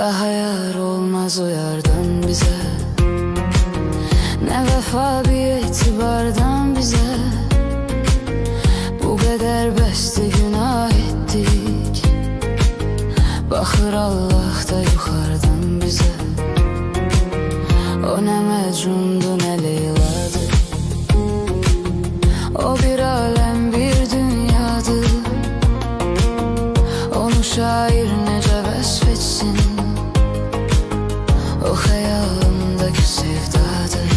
Daha yar olmaz o yardan bize, ne vefa bir etibardan bize. Bu kadar beste günah ettik, bakır Allah da yukarıdan bize. O ne Mecnun'du ne Leyla'dı, o bir alem bir dünyadı. Onu şair nece vesfetsin, o hayalımdaki sevdadır.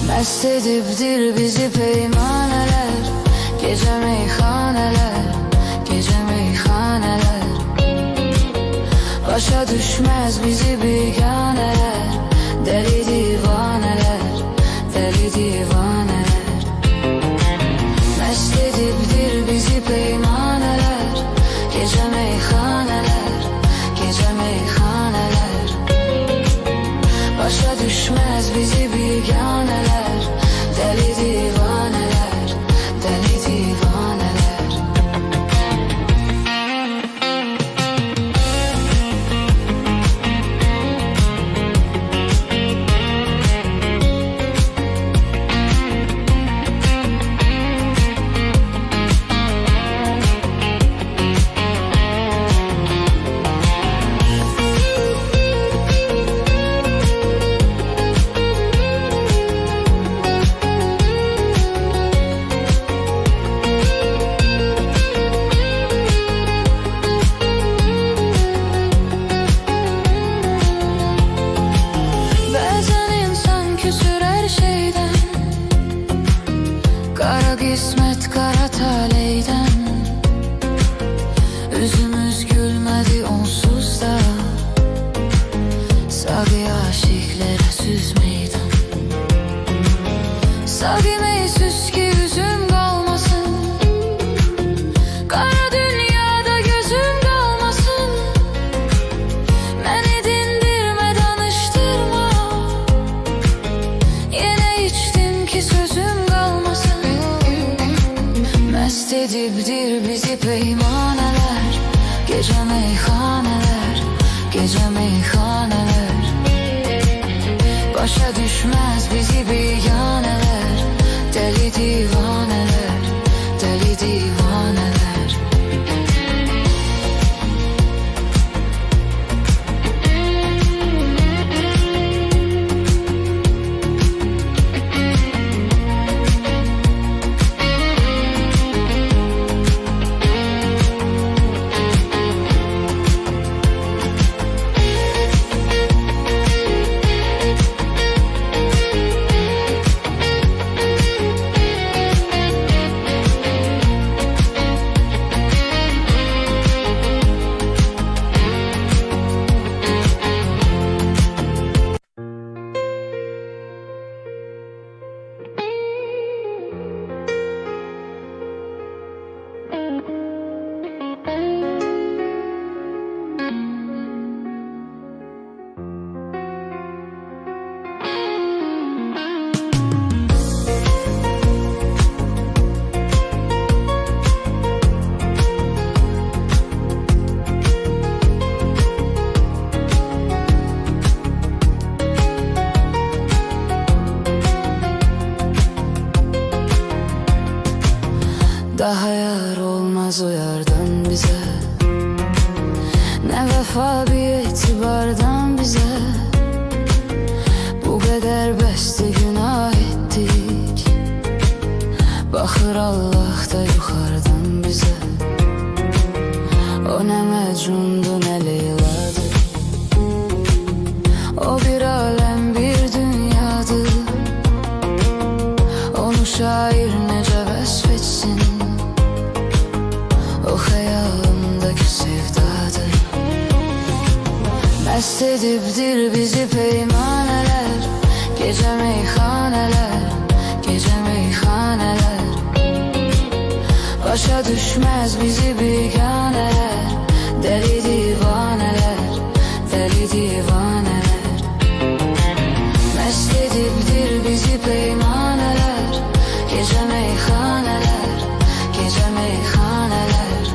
Mest edipdir bizi peymaneler, gece meyhaneler, gece meyhaneler. Başa düşmez bizi biganeler, deli divaneler, deli divaneler. Mest edipdir bizi peymaneler, gece meyhaneler, gece meyhaneler. Başa düşmez bizi biganeler, deli divaneler, deli divaneler. Kısmet kara taleyden, yüzümüz gülmedi onsuz da. Sabi aşıklara süz meydan, sabi meysüz ki yüzüm kalmasın, kara dünyada gözüm kalmasın. Beni dindirme danıştırma, yine içtim ki sözüm kalmasın. Mest edipdir bizi peymaneler, gece meyhaneler, gece meyhaneler. Başa düşmez bizi biganeler, deli divaneler, deli divaneler. Daha yar olmaz o yardan bize, ne vefa bir etibardan bize. Bu kadar beste günah ettik, bakır Allah da yukarıdan bize. O ne Mecnun'du ne Leyla'dı, o bir alem bir dünyadı. Onu şair nece vesfetsin, o hayalımdaki sevdadır. Mest edipdir bizi peymaneler, gece meyhaneler, gece meyhaneler. Başa düşmez bizi biganeler, deli divaneler, deli divaneler. Mest edipdir bizi peymaneler, gece meyhaneler, gece meyhaneler.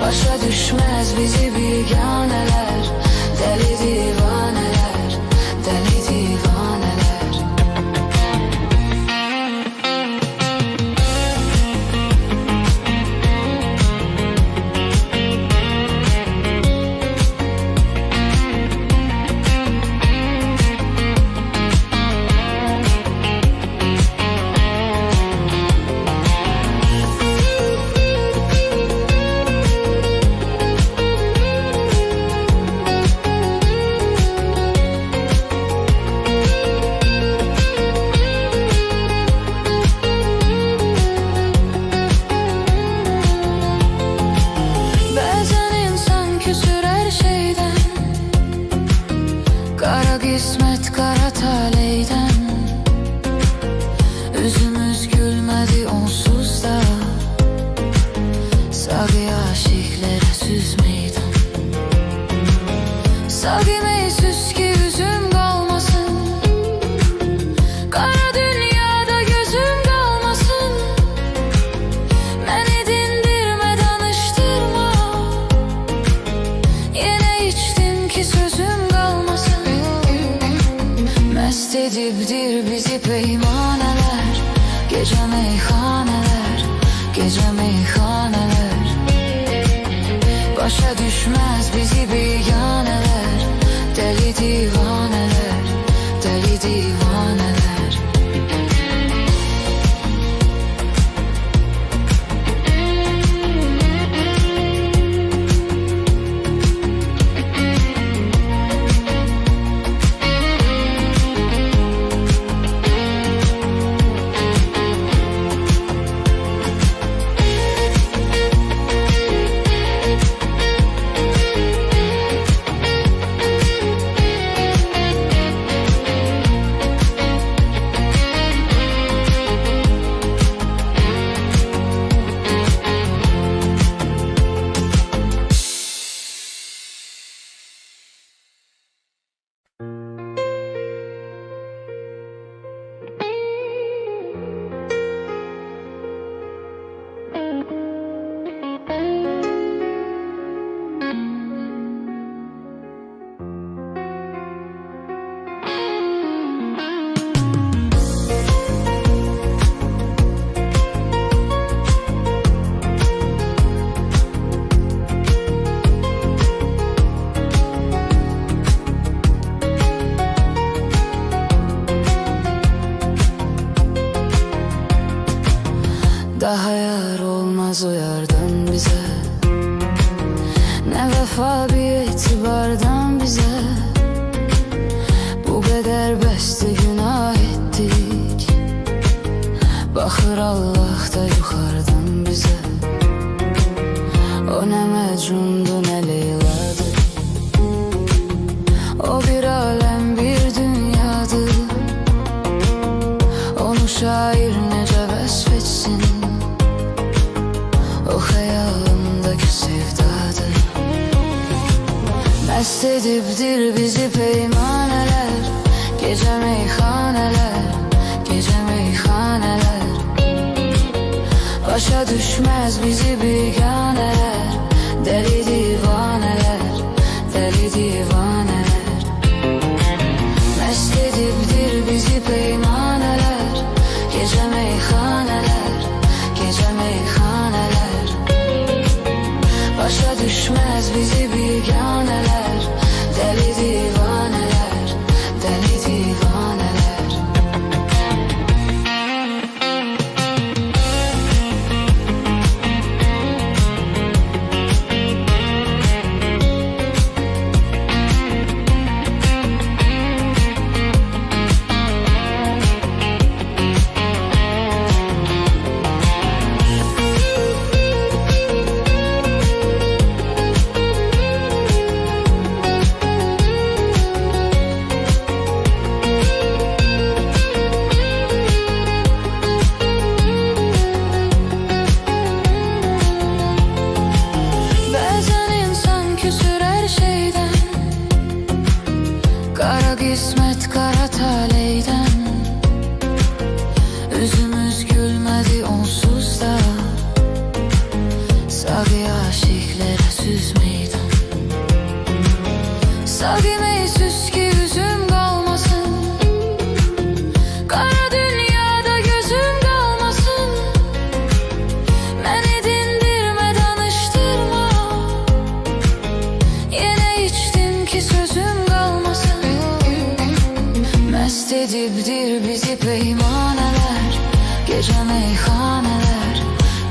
Başa düşmez bizi bir gülmedi onsuz da. Sagi aşıklara süz meydan. Sagime süz ki yüzüm kalmasın. Kara dünyada gözüm kalmasın. Beni dindirme, danıştırma. Yine içtim ki sözüm kalmasın. Mest edipdir bizi peymaneler. Gece meyhaneler, gece meyhaneler. Başa düşmez bizi biganeler. Deli divaneler, deli divaneler. Daha yar olmaz o yardan bize. Ne vefa bir itibardan bize. Bu kadar beste günah ettik. Bakır Allah da yukarıdan bize. O ne Mecnun'du ne Leyla'dı. O bir alem bir dünyadı. Onu şair nece vesfetsin. O hayalımdaki sevdadır. Mest edipdir bizi peymaneler. Gece meyhaneler, gece meyhaneler. Başa düşmez bizi biganeler. Deli divaneler, deli divaneler. Mest edipdir bizi peymaneler. Gece meyhaneler, gece meyhaneler. Başa düşmez bizi biganeler. Deli divaneler, deli divaneler. Kara kısmet kara taleyden. Üzümüz gülmedi onsuz da. Sagi aşıklara süz meydan. Sagime süz ki yüzüm kalmasın. Kara dünyada gözüm kalmasın. Beni dindirme, danıştırma. Yine içtim ki sözüm kalmasın. Mest edipdir bizi peymaneler. Gece meyhaneler,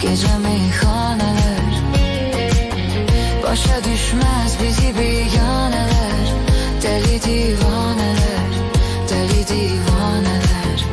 gece meyhaneler. Başa düşmez bizi biganeler. Deli divaneler, deli divaneler.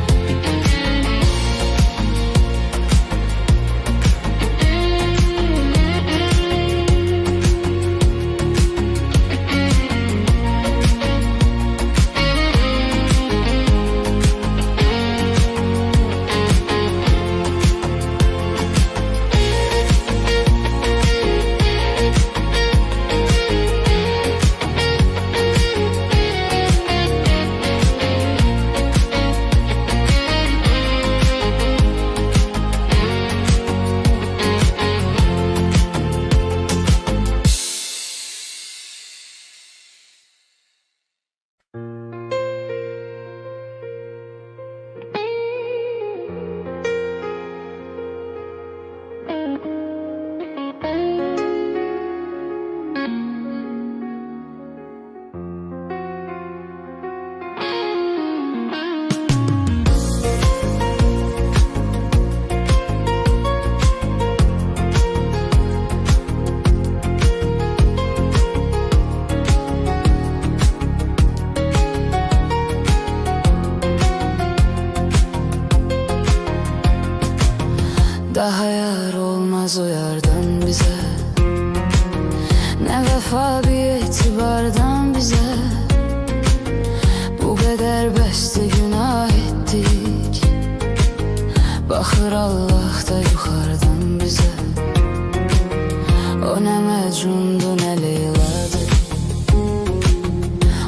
Daha yar olmaz o yardan bize, ne vefa bir itibardan bize. Bu kadar beste günah ettik, bakır Allah da yukarıdan bize. O ne Mecnun'du ne Leyla'dı,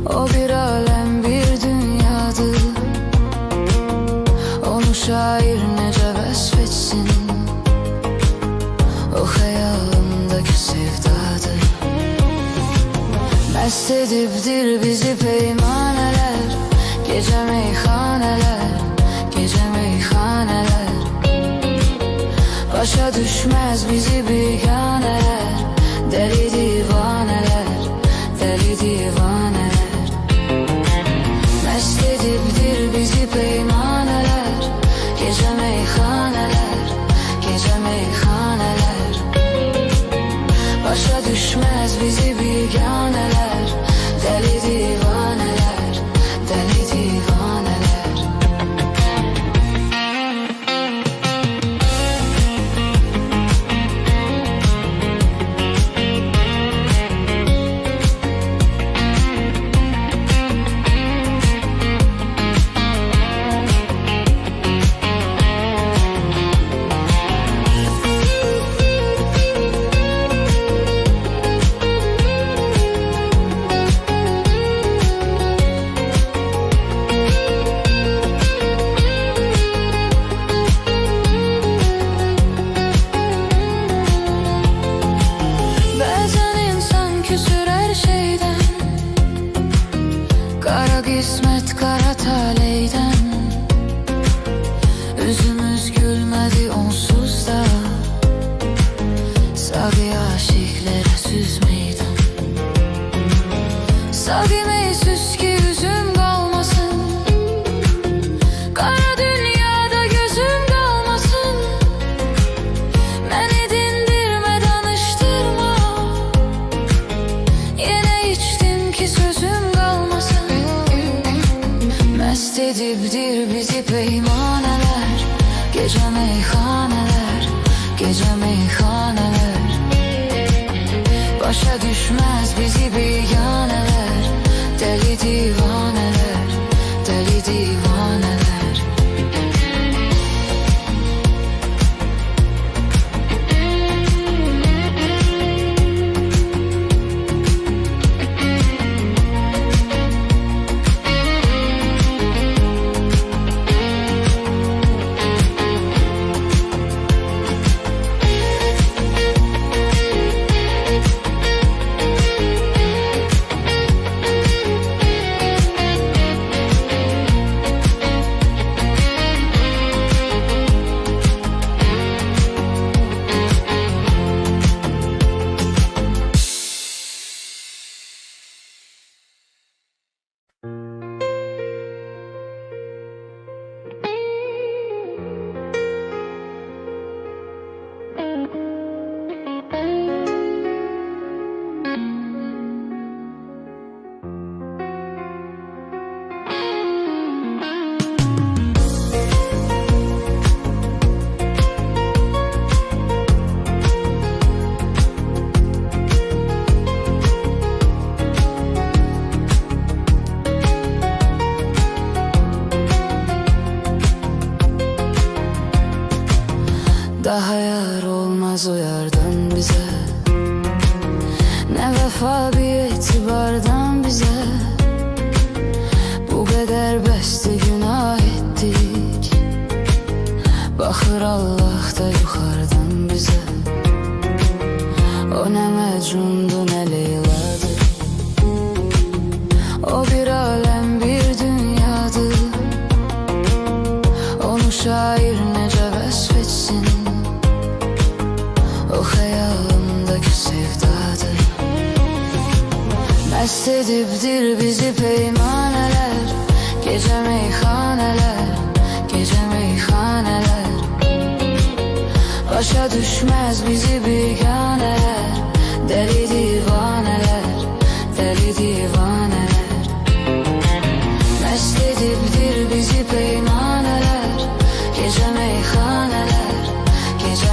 o bir alem bir dünyadı. Onu şair nece vesfetsin, o hayalımdaki sevdadır. Mest edipdir bizi peymaneler, gece meyhaneler, gece meyhaneler. Başa düşmez bizi biganeler, deli divaneler, deli divaneler. Mest edipdir bizi peymaneler, gece meyhaneler, gece meyhaneler. Başa düşmez bizi biganeler, deli divaneler, deli divaneler. Kara kısmet kara taleyden, yüzümüz gülmedi onsuz da. Sağı aşıklara süz meydan, sağı meysüz ki yüzüm kalmasın, kara dünyada gözüm kalmasın. Beni dindirme danıştırma, yine içtim ki sözüm kalmasın. Mest edipdir bizi peymaneler, gece meyhaneler, gece meyhaneler. Başa düşmez bizi biganeler, deli divaneler, deli divaneler. Daha yar olmaz o yardan bize, ne vefa bir itibardan bize. Bu kadar beste günah ettik, bakır Allah da yukarıdan bize. O ne Mecnun'du ne Leyla'dı, o bir alem bir dünyadı. Onu şair nece vesfetsin, o hayalımdaki sevdadır. Mest edipdir bizi peymaneler, gece meyhaneler, gece meyhaneler. Başa düşmez bizi biganeler, deli divaneler, deli divaneler. Mest edipdir bizi peymaneler, gece meyhaneler, gece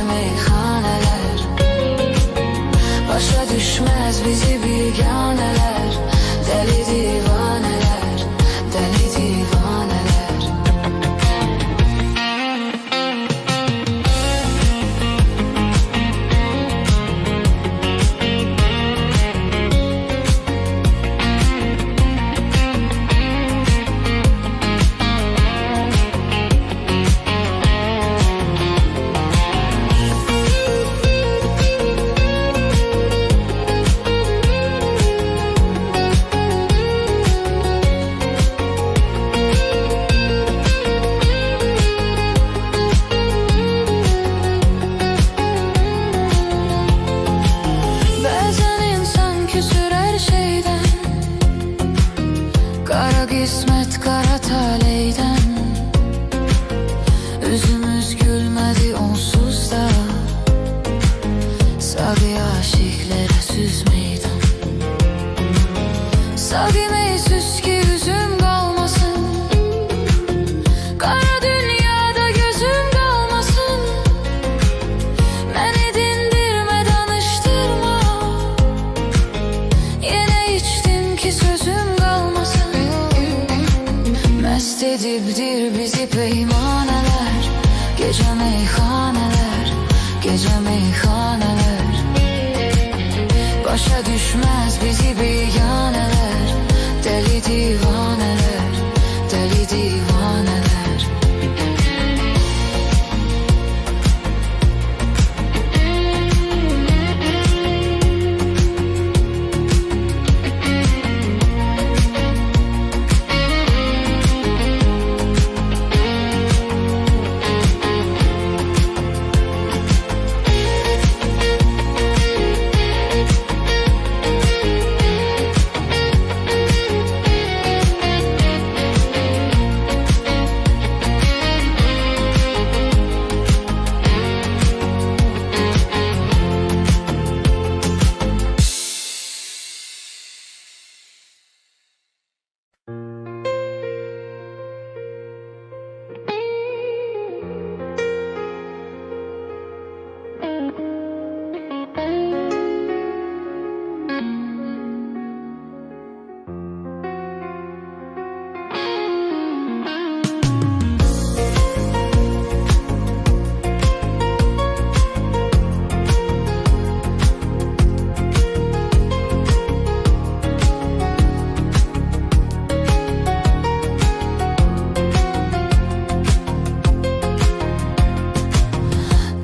gülmedi onsuz da. Sagi aşıklara süz meydan. Sagime süz ki yüzüm kalmasın. Kara dünyada gözüm kalmasın. Beni dindirme, danıştırma. Yine içtim ki sözüm kalmasın. Mest edipdir bizi peymaneler. Gece meyhaneler, gece meyhaneler. Başa düşmez bizi biganeler. Deli divaneler, deli divaneler.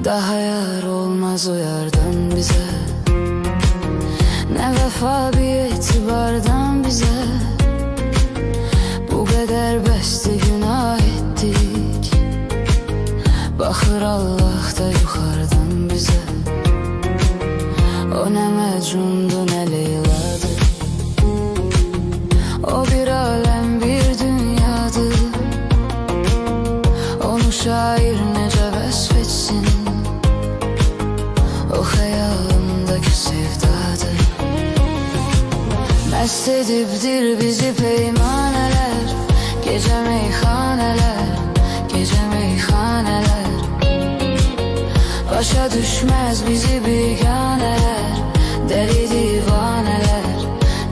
Daha yar olmaz o yardan bize. Ne vefa bir etibardan bize. Bu kadar beste günah ettik. Bakır Allah da yukarıdan bize. O ne Mecnun'du ne Leyla'dı. O bir alem bir dünyadı. Onu şair nece vesfetsin. O hayalımdaki sevdadır. Mest edipdir bizi peymaneler. Gece meyhaneler, gece meyhaneler. Başa düşmez bizi biganeler. Deli divaneler,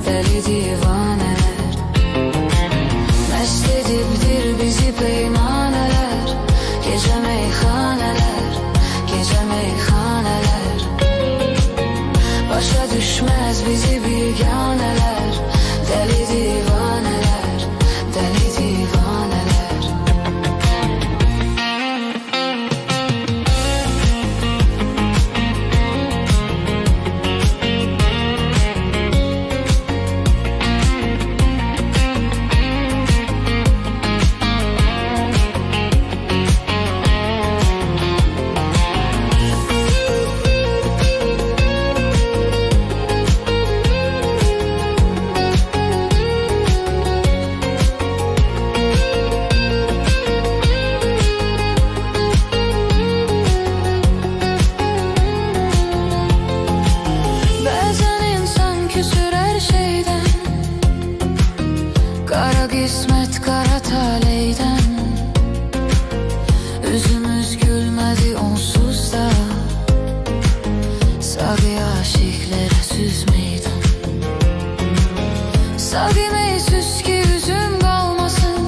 deli divaneler. Mest edipdir bizi peymaneler. Gece meyhaneler, gece meyhaneler. Başa düşmez bizi biganeler. Deli divaneler, deli divaneler. Kara kısmet kara taleyden. Üzümüz gülmedi onsuz da. Sagi aşıklara süz meydan. Sagime süz ki yüzüm kalmasın.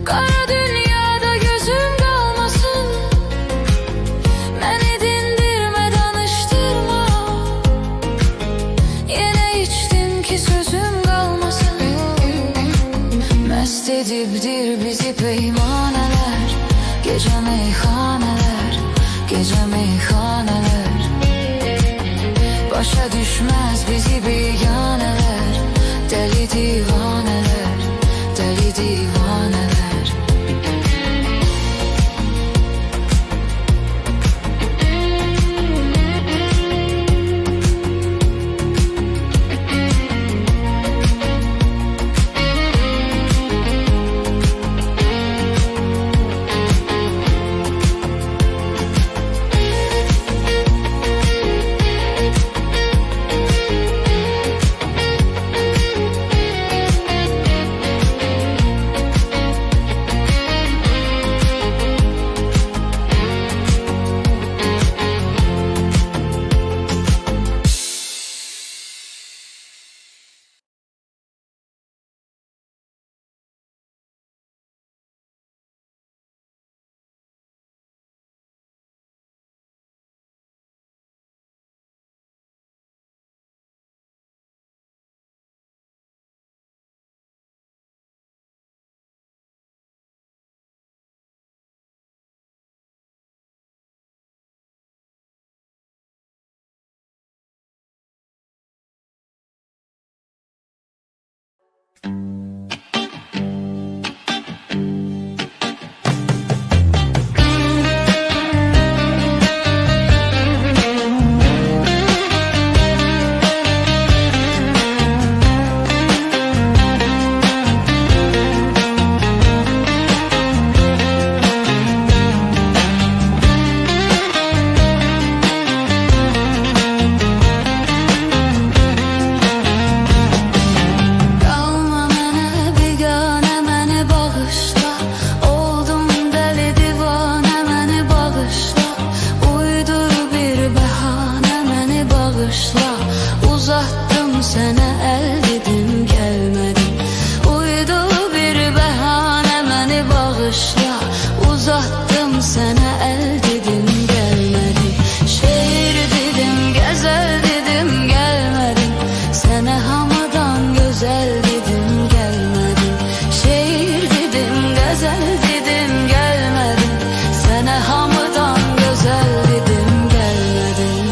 Kara dünyada gözüm kalmasın. Beni dindirme, danıştırma. Yine içtim ki sözüm kalmasın. Mest edipdir bizi peymaneler. Gece meyhaneler, gece meyhaneler. Başa düşmez bizi biganeler. Deli divaneler, deli divaneler. Uzattım sana el dedim gelmedin. Uydu bir bahane beni bağışla. Uzattım sana el dedim gelmedin. Şehir dedim gezel dedim gelmedin. Sana hamadan güzel dedim gelmedin. Şehir dedim gezel dedim gelmedin. Sana hamadan güzel dedim gelmedin.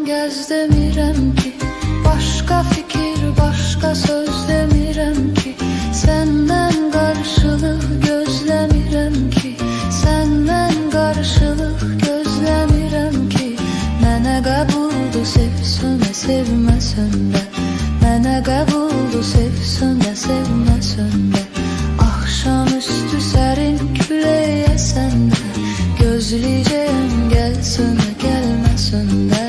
Gez demirəm ki, başka fikir, başka söz demirəm ki, senden karşılık gözlemirəm ki, senden karşılık gözlemirəm ki, mənə qəbuldu sevsin də sevməsin də, mənə qəbuldu sevsin də sevməsin də, axşamüstü sərin külək əsən də, gözləyəcəyəm gəlsin də gəlməsin də.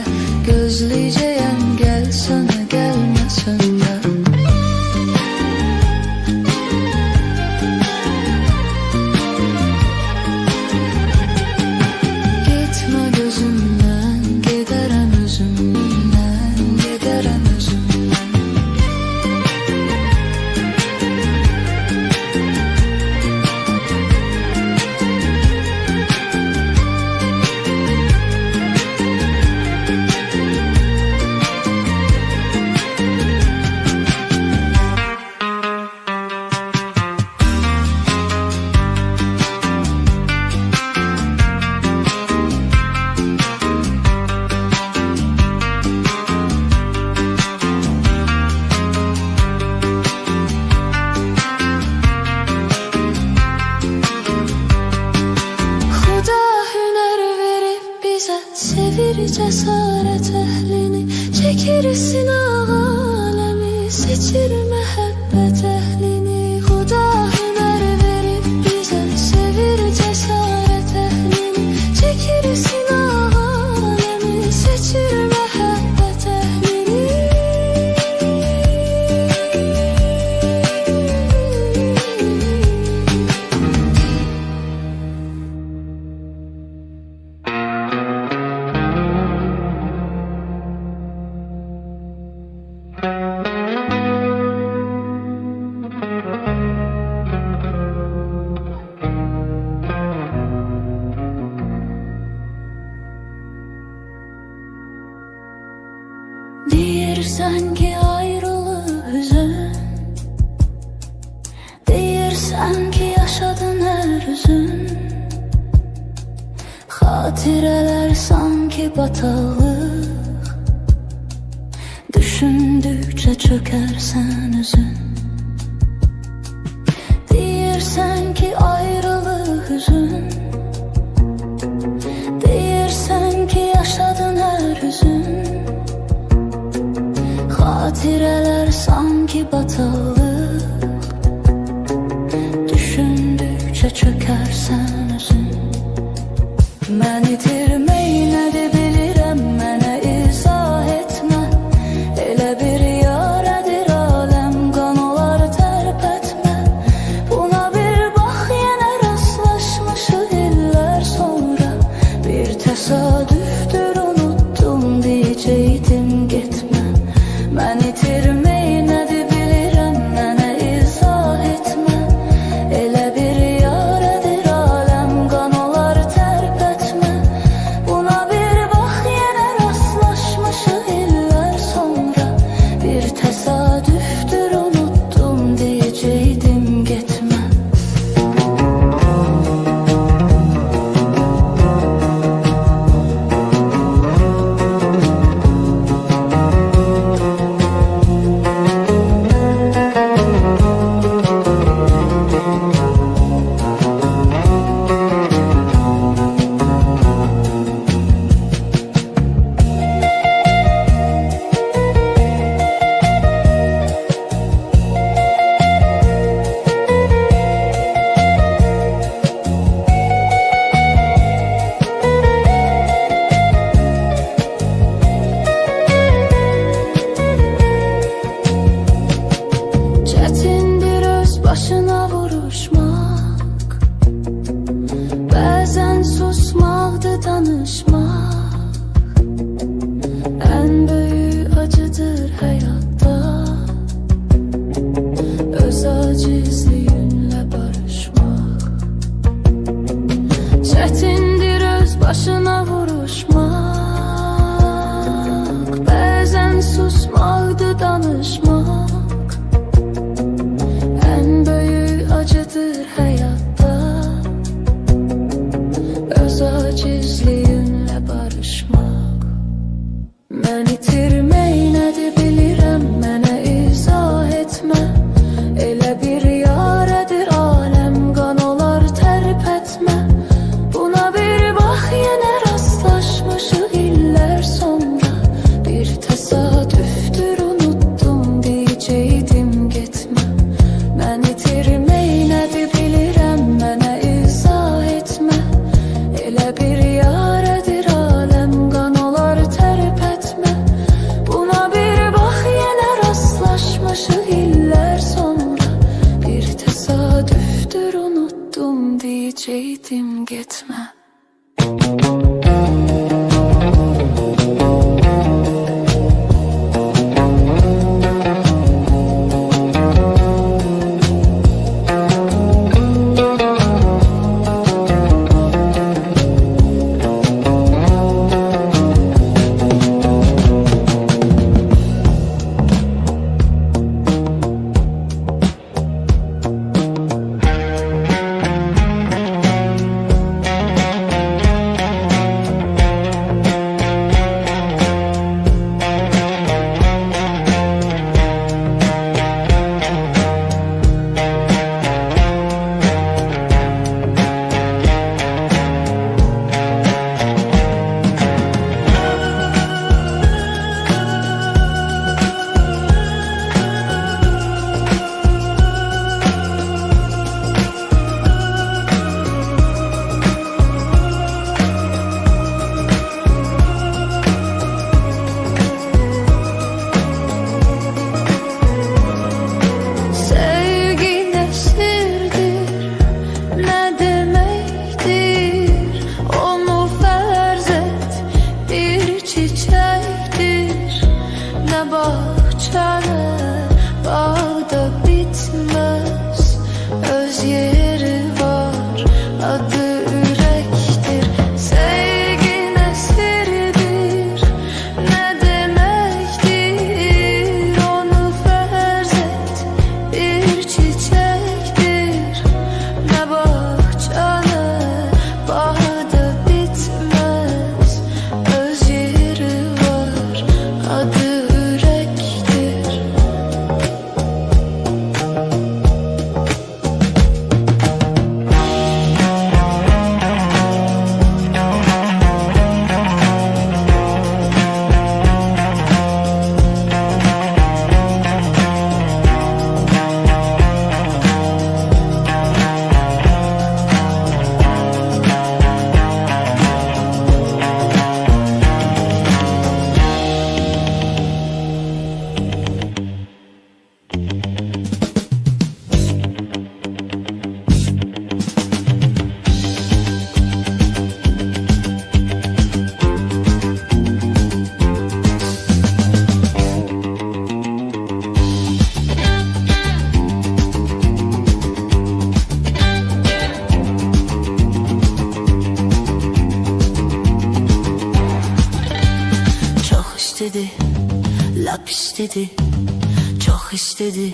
Gözleyeceğim gelsin de gelmesin de. Gitme gözümden, giderem özümden, giderem özümden. Sevir cesaret ehlini, çekirsin alemi, seçir mehabbet ehlini. Huda hüner verip bize, sevir cesaret ehlini, çekirsin alemi, seçir mehabbet ehlini. Deyirsən ki ayrılığı hüzün, deyirsən ki yaşadın her üzün, xatirələr sanki bataqlıq, düşündükçe çökersen üzün. Deyirsən ki ayrılığı hüzün, deyirsən ki yaşadın her üzün, xatirələr sanki bataqlıq, düşündükçe çökersen özün. Mən itirmək nədir bilirəm, mənə izah etmə. Elə bir yarədir aləm, qan olar tərpətmə. Buna bir bax, yenə rastlaşmışıq illər sonra. Bir təsadüfdür, unutdum deyəcəkdim getmə. Mən itirmək nədir bilirəm, mənə izah etmə. Elə bir yarədir aləm, qan olar tərpətmə. Buna bir bax, yenə rastlaşmışıq illər sonra. Bir təsadüfdür, unutdum deyəcəkdim getmə. Çətindir öz başına vuruşmaq, bəzən susmaqdır danışmaq. Ən böyük acıdır həyatda, öz acizliyinlə barışmaq. Çətindir öz başına vuruşmaq, bəzən susmaqdır danışmaq. Ən böyük acıdır həyatda, öz acizliyinlə barışmaq. Mən itirmək nədir bilirəm, mənə izah etmə. Elə bir yarədir aləm, qan olar tərpətmə. Buna bir bax, yenə rastlaşmışıq illər sonra. Bir təsadüfdür, unutdum deyəcəkdim getmə. Mən itirmək nədir bilirəm, mənə izah etmə. Elə bir yarədir aləm, qan olar tərpətmə. Buna bir bax, yenə rastlaşmışıq illər sonra. Bir təsadüfdür, unutdum deyəcəkdim getmə. istedi, çok istedi.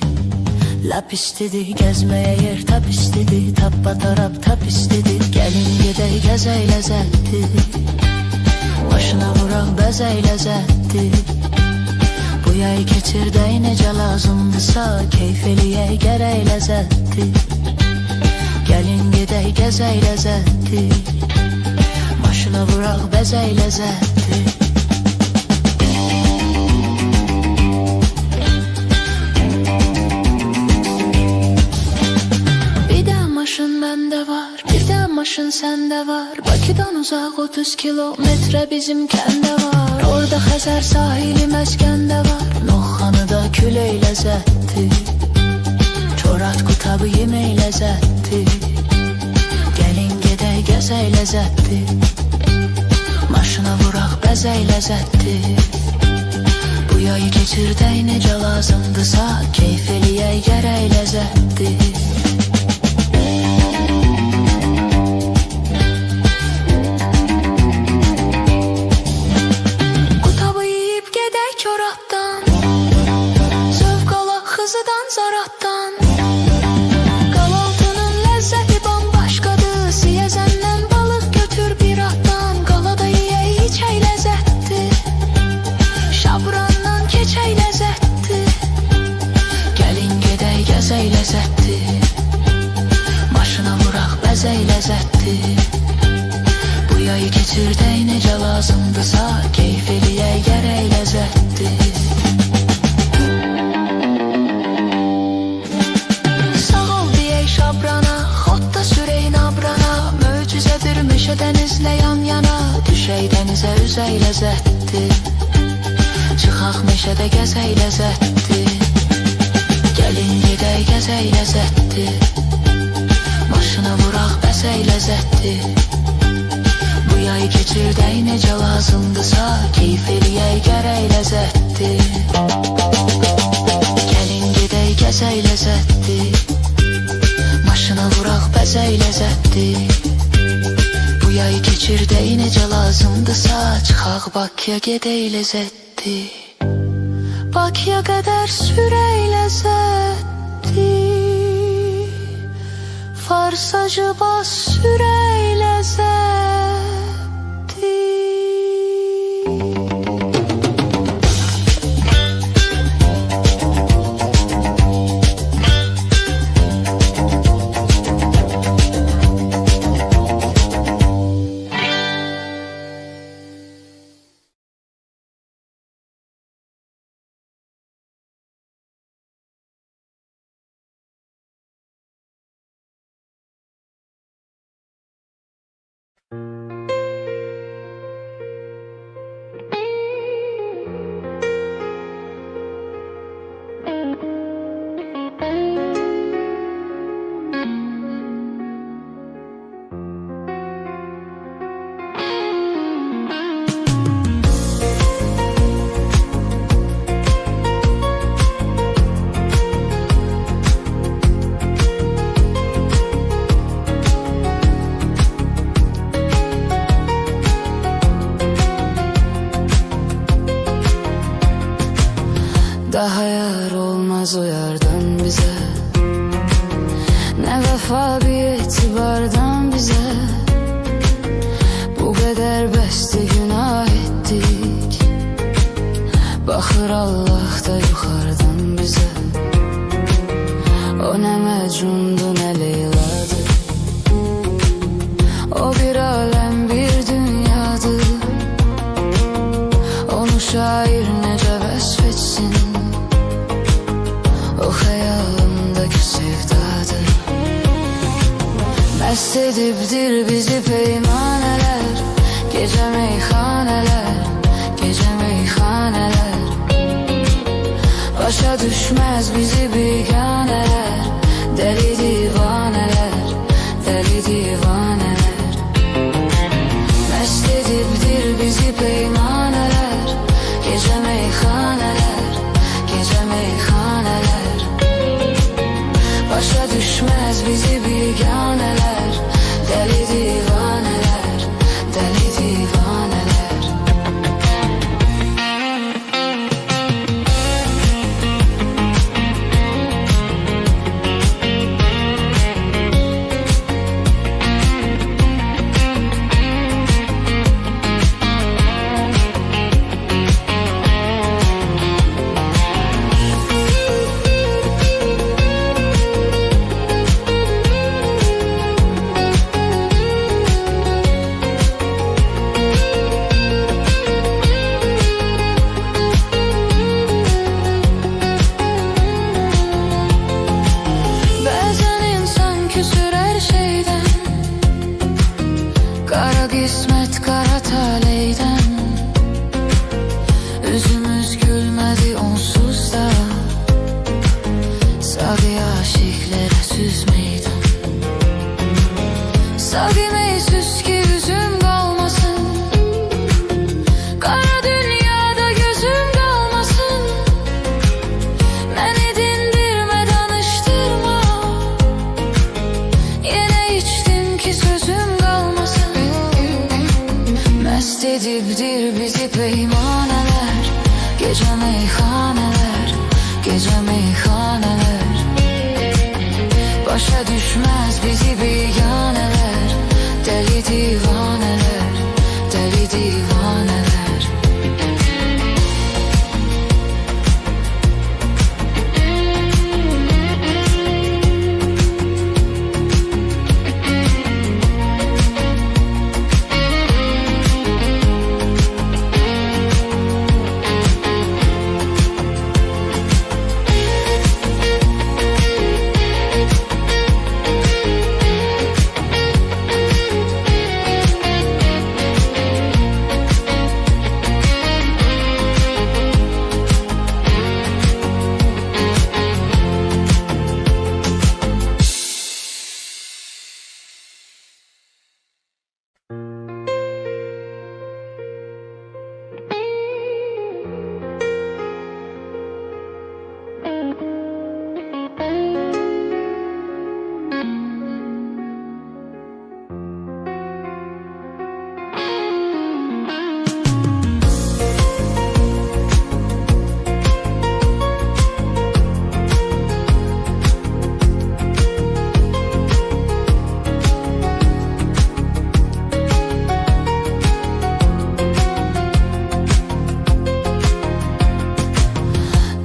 Lap istedi, gezmeye yer tap istedi. Tappa tarap tap istedi. Gelin gedey gezey lezetti. Başına vurak bezey lezetti. Bu yay keçirde nece lazımdısa, keyfeliye gerey lezetti. Gelin gedey gezey lezetti. Başına vurak bezey lezetti. Bende var, bir de maşın sende var. Bakıdan uzak 30 kilometre bizim kende var. Orada Xəzər sahili məskəndə var. Noxanıda küley ləzzətdi. Çorat qutabı yemək ləzzətdi. Gəlin gedək gəzək ləzzətdi. Maşına vuraq bəzək ləzzətdi. Bu yayı keçirdək necə lazımdısa, keyf eləyək gərək ləzzətdi. Zaratdan Qalaltının ləzzəti bambaşqadır. Siyəzəndən balıq götür bir atdan. Qalada yeyək içək ləzzətdi. Şabrandan keçək ləzzətdi. Gəlin gedək gəzək ləzzətdi. Maşına vuraq bəzək ləzzətdi. Bu yayı keçirdək necə lazımdısa, keyf eləyək gərək ləzzətdi. Dənizlə yan-yana, düşək dənizə üzək ləzzətdi. Çıxaq meşədə gəzək ləzzətdi. Gəlin gedək gəzək ləzzətdi. Maşına vuraq bəzək ləzzətdi. Bu yayı keçirdək necə lazımdısa, keyf eləyək gərək ləzzətdi. Gəlin gedək gəzək ləzzətdi. Maşına vuraq bəzək ləzzətdi. Bu yayı keçirdək necə lazımdısa, çıxaq Bakıya gedək ləzzətdi. Bakıya qədər sürək ləzzətdi. Farsacı bas sürək ləzzətdi. Daha yar olmaz o yardan bize. Ne vefa bir etibardan bize. Bu kadar beste günah ettik. Bakır Allah da yukarıdan bize. O ne Mecnun'du ne Leyla'dı. O bir alem bir dünyadı. Onu şair nece vesfetsin. O hayalımdaki sevdadır. Mest edipdir bizi peymaneler. Gece meyhaneler, gece meyhaneler. Başa düşmez bizi biganeler. Deli divaneler, deli divaneler. Mest edipdir bizi peymaneler. Gece meyhaneler, gece meyhaneler. Başa düşmez bizi biganeler. Deli divaneler, deli divaneler. Sevmeyi süs ki yüzüm kalmasın, kara dünyada gözüm kalmasın. Beni dindirme, danıştırma, yine içtim ki sözüm kalmasın. Mest edipdir bizi peymaneler, gece meyhaneler, gece meyhaneler. Başa düşmez bizi biganeler, deli divaneler, deli divaneler.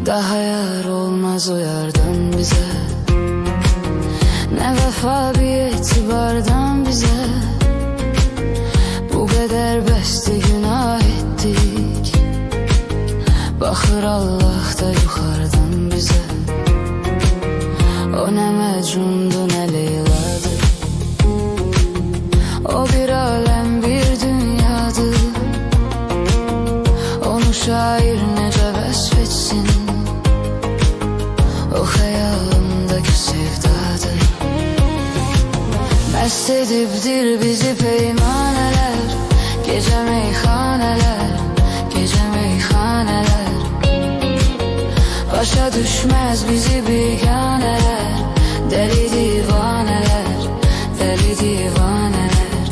Daha yar olmaz o yardan bize, ne vefa bir itibardan bize. Bu kadar beste günah ettik, bakır Allah da yukarıdan bize. O ne Mecnun'du ne Leyla'dı, o bir alem bir dünyadı. Onu şair nece vesfetsin, o hayalımdaki sevdadır. Mest edipdir bizi peymaneler, gece meyhaneler, gece meyhaneler. Başa düşmez bizi biganeler, deli divaneler, deli divaneler.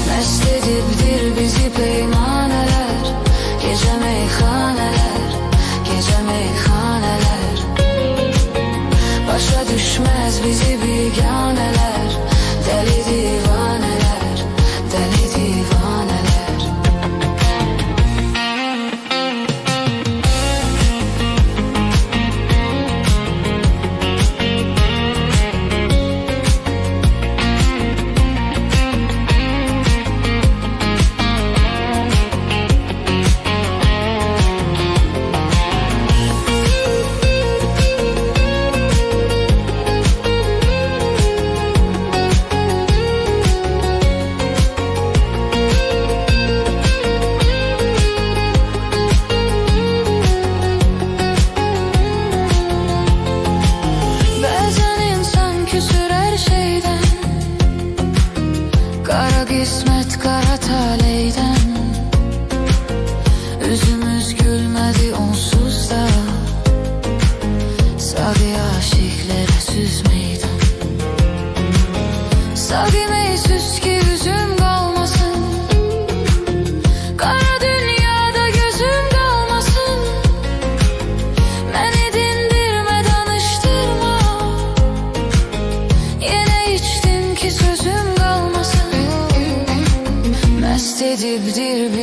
Mest edipdir bizi peymaneler, gece meyhaneler, gece meyhaneler. Başa düşmez bizi biganeler, deli divaneler, deli divaneler. Kısmet kara taleyden, üzümüz gülmedi onsuz da. Savi aşıklara süz meydan, sevmeyi süs ki yüzüm kalmasın, kara dünyada gözüm kalmasın. Beni dindirme, danıştırma, yine içtim ki sözüm kalmasın. Mest edipdir